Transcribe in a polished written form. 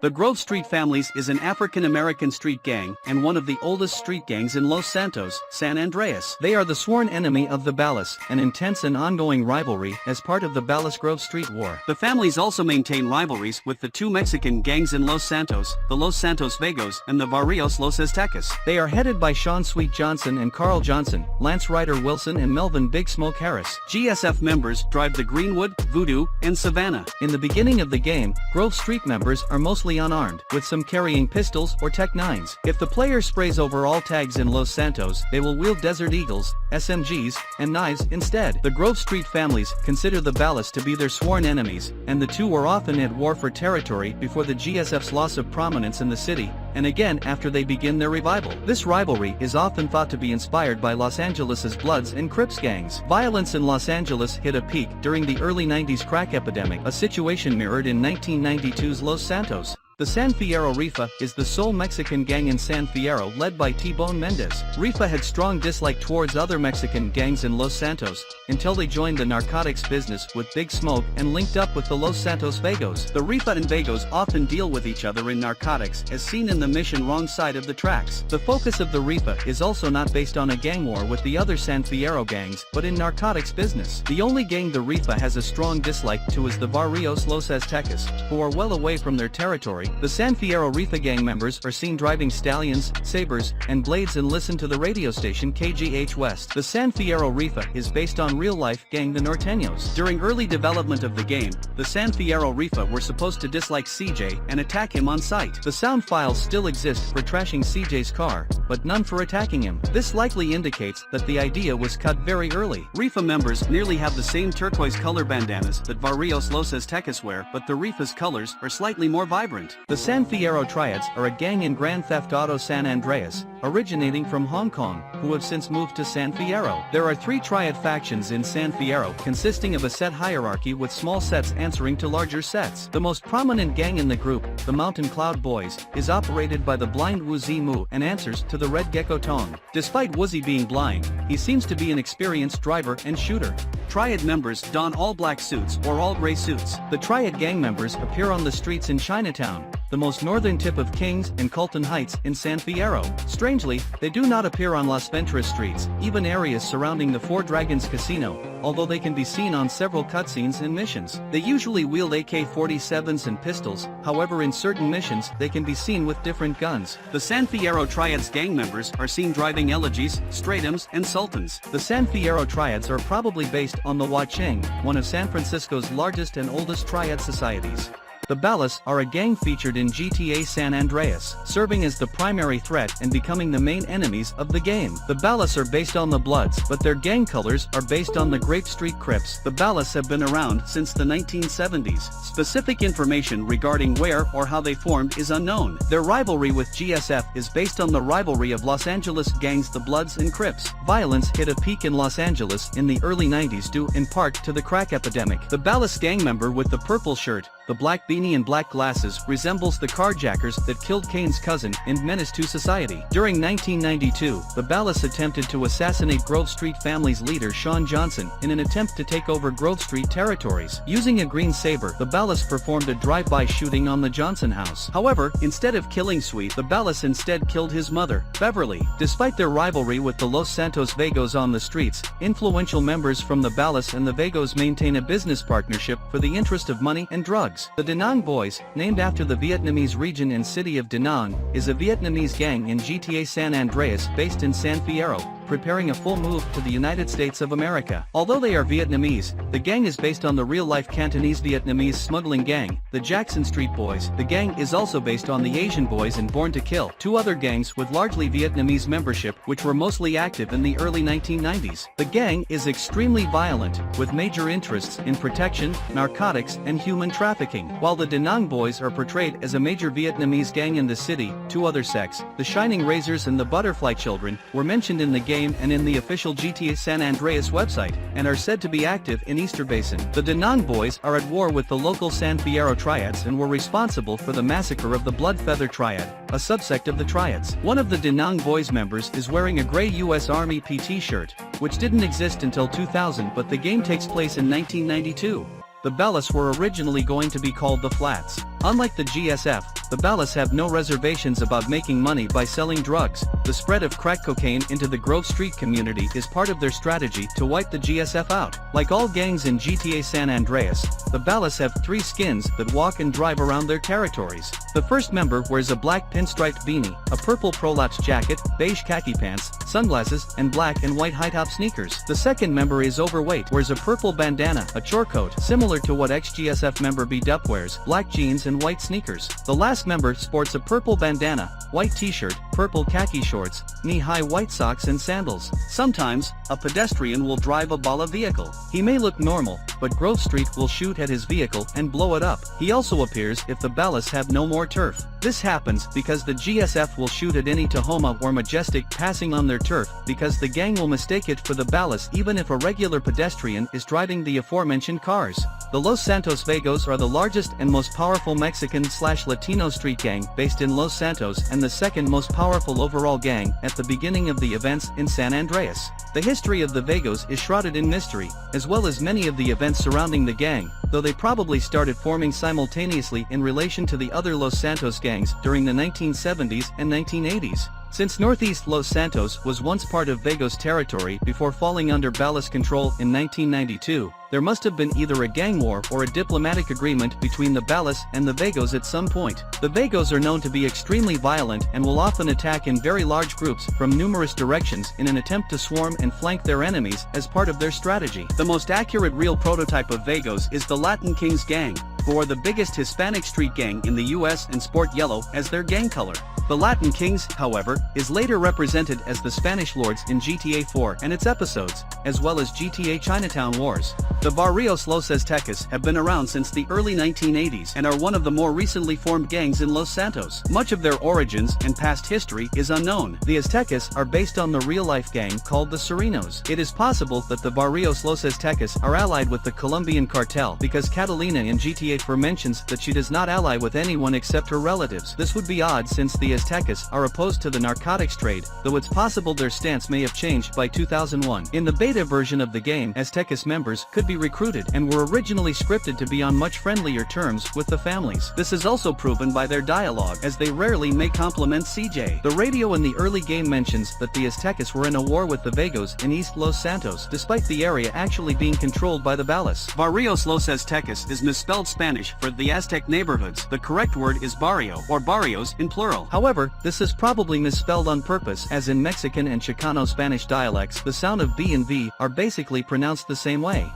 The Grove Street Families is an African-American street gang and one of the oldest street gangs in Los Santos, San Andreas. They are the sworn enemy of the Ballas, an intense and ongoing rivalry as part of the Ballas-Grove Street War. The families also maintain rivalries with the two Mexican gangs in Los Santos, the Los Santos Vagos and the Barrios Los Aztecas. They are headed by Sean Sweet Johnson and Carl Johnson, Lance Ryder Wilson and Melvin Big Smoke Harris. GSF members drive the Greenwood, Voodoo, and Savannah. In the beginning of the game, Grove Street members are mostly unarmed, with some carrying pistols or Tech-9s. If the player sprays over all tags in Los Santos, they will wield Desert Eagles, SMGs, and knives instead. The Grove Street families consider the Ballas to be their sworn enemies, and the two were often at war for territory before the GSF's loss of prominence in the city, and again after they begin their revival. This rivalry is often thought to be inspired by Los Angeles's Bloods and Crips gangs. Violence in Los Angeles hit a peak during the early 90s crack epidemic, a situation mirrored in 1992's Los Santos. The San Fierro Rifa is the sole Mexican gang in San Fierro led by T-Bone Mendez. Rifa had strong dislike towards other Mexican gangs in Los Santos, until they joined the narcotics business with Big Smoke and linked up with the Los Santos Vagos. The Rifa and Vagos often deal with each other in narcotics as seen in the Mission Wrong Side of the Tracks. The focus of the Rifa is also not based on a gang war with the other San Fierro gangs, but in narcotics business. The only gang the Rifa has a strong dislike to is the Barrios Los Aztecas, who are well away from their territory. The San Fierro Rifa gang members are seen driving stallions, sabers, and blades and listen to the radio station KGH West. The San Fierro Rifa is based on real-life gang the Norteños. During early development of the game, the San Fierro Rifa were supposed to dislike CJ and attack him on sight. The sound files still exist for trashing CJ's car, but none for attacking him. This likely indicates that the idea was cut very early. Rifa members nearly have the same turquoise color bandanas that Barrios Los Aztecas wear, but the Rifa's colors are slightly more vibrant. The San Fierro Triads are a gang in Grand Theft Auto San Andreas, originating from Hong Kong, who have since moved to San Fierro. There are 3 triad factions in San Fierro, consisting of a set hierarchy with small sets answering to larger sets. The most prominent gang in the group, the Mountain Cloud Boys, is operated by the blind Woozy Moo and answers to the Red Gecko Tong. Despite Woozy being blind, he seems to be an experienced driver and shooter. Triad members don all black suits or all gray suits. The Triad gang members appear on the streets in Chinatown, the most northern tip of Kings and Colton Heights in San Fierro. Strangely, they do not appear on Las Venturas streets, even areas surrounding the Four Dragons Casino, although they can be seen on several cutscenes and missions. They usually wield AK-47s and pistols, however in certain missions they can be seen with different guns. The San Fierro Triads gang members are seen driving Elegies, Stratums, and Sultans. The San Fierro Triads are probably based on the Huacheng, one of San Francisco's largest and oldest triad societies. The Ballas are a gang featured in GTA San Andreas, serving as the primary threat and becoming the main enemies of the game. The Ballas are based on the Bloods, but their gang colors are based on the Grape Street Crips. The Ballas have been around since the 1970s. Specific information regarding where or how they formed is unknown. Their rivalry with GSF is based on the rivalry of Los Angeles gangs the Bloods and Crips. Violence hit a peak in Los Angeles in the early 90s due in part to the crack epidemic. The Ballas gang member with the purple shirt, the black beanie and black glasses resembles the carjackers that killed Kane's cousin in Menace to Society. During 1992, the Ballas attempted to assassinate Grove Street family's leader Sean Johnson in an attempt to take over Grove Street territories. Using a green saber, the Ballas performed a drive-by shooting on the Johnson house. However, instead of killing Sweet, the Ballas instead killed his mother, Beverly. Despite their rivalry with the Los Santos Vagos on the streets, influential members from the Ballas and the Vagos maintain a business partnership for the interest of money and drugs. The Da Nang Boys, named after the Vietnamese region and city of Da Nang, is a Vietnamese gang in GTA San Andreas based in San Fierro, preparing a full move to the United States of America. Although they are Vietnamese, the gang is based on the real-life Cantonese-Vietnamese smuggling gang, the Jackson Street Boys. The gang is also based on the Asian Boys and Born to Kill, 2 other gangs with largely Vietnamese membership which were mostly active in the early 1990s. The gang is extremely violent, with major interests in protection, narcotics, and human trafficking. While the Da Nang Boys are portrayed as a major Vietnamese gang in the city, 2 other sects, the Shining Razors and the Butterfly Children, were mentioned in the game and in the official GTA San Andreas website, and are said to be active in Easter Basin. The Da Nang Boys are at war with the local San Fierro Triads and were responsible for the massacre of the Blood Feather Triad, a subsect of the Triads. One of the Da Nang Boys members is wearing a gray US Army PT shirt, which didn't exist until 2000, but the game takes place in 1992. The Ballas were originally going to be called the Flats. Unlike the GSF, the Balas have no reservations about making money by selling drugs. The spread of crack cocaine into the Grove Street community is part of their strategy to wipe the GSF out. Like all gangs in GTA San Andreas, the Balas have 3 skins that walk and drive around their territories. The first member wears a black pinstriped beanie, a purple prolapse jacket, beige khaki pants, sunglasses, and black and white high-top sneakers. The second member is overweight, wears a purple bandana, a chore coat, similar to what ex-GSF member B-Dup wears, black jeans and white sneakers. The last member sports a purple bandana, white t-shirt, purple khaki shorts, knee-high white socks and sandals. Sometimes, a pedestrian will drive a Bala vehicle. He may look normal, but Grove Street will shoot at his vehicle and blow it up. He also appears if the Balas have no more turf. This happens because the GSF will shoot at any Tahoma or Majestic passing on their turf because the gang will mistake it for the Balas even if a regular pedestrian is driving the aforementioned cars. The Los Santos Vagos are the largest and most powerful Mexican/Latino street gang based in Los Santos and the second most powerful overall gang at the beginning of the events in San Andreas. The history of the Vagos is shrouded in mystery, as well as many of the events surrounding the gang, though they probably started forming simultaneously in relation to the other Los Santos gangs during the 1970s and 1980s. Since Northeast Los Santos was once part of Vagos territory before falling under Balas control in 1992, there must have been either a gang war or a diplomatic agreement between the Balas and the Vagos at some point. The Vagos are known to be extremely violent and will often attack in very large groups from numerous directions in an attempt to swarm and flank their enemies as part of their strategy. The most accurate real prototype of Vagos is the Latin Kings gang, who are the biggest Hispanic street gang in the US and sport yellow as their gang color. The Latin Kings, however, is later represented as the Spanish Lords in GTA 4 and its episodes, as well as GTA Chinatown Wars. The Barrios Los Aztecas have been around since the early 1980s and are one of the more recently formed gangs in Los Santos. Much of their origins and past history is unknown. The Aztecas are based on the real-life gang called the Serenos. It is possible that the Barrios Los Aztecas are allied with the Colombian cartel because Catalina in GTA 4 mentions that she does not ally with anyone except her relatives. This would be odd since the Aztecas are opposed to the narcotics trade, though it's possible their stance may have changed by 2001. In the beta version of the game, Aztecas members could be recruited and were originally scripted to be on much friendlier terms with the families. This is also proven by their dialogue, as they rarely may compliment CJ. The radio in the early game mentions that the Aztecas were in a war with the Vagos in East Los Santos, despite the area actually being controlled by the Balas. Barrios Los Aztecas is misspelled Spanish for the Aztec neighborhoods. The correct word is barrio, or barrios in plural. However, this is probably misspelled on purpose, as in Mexican and Chicano Spanish dialects the sound of B and V are basically pronounced the same way.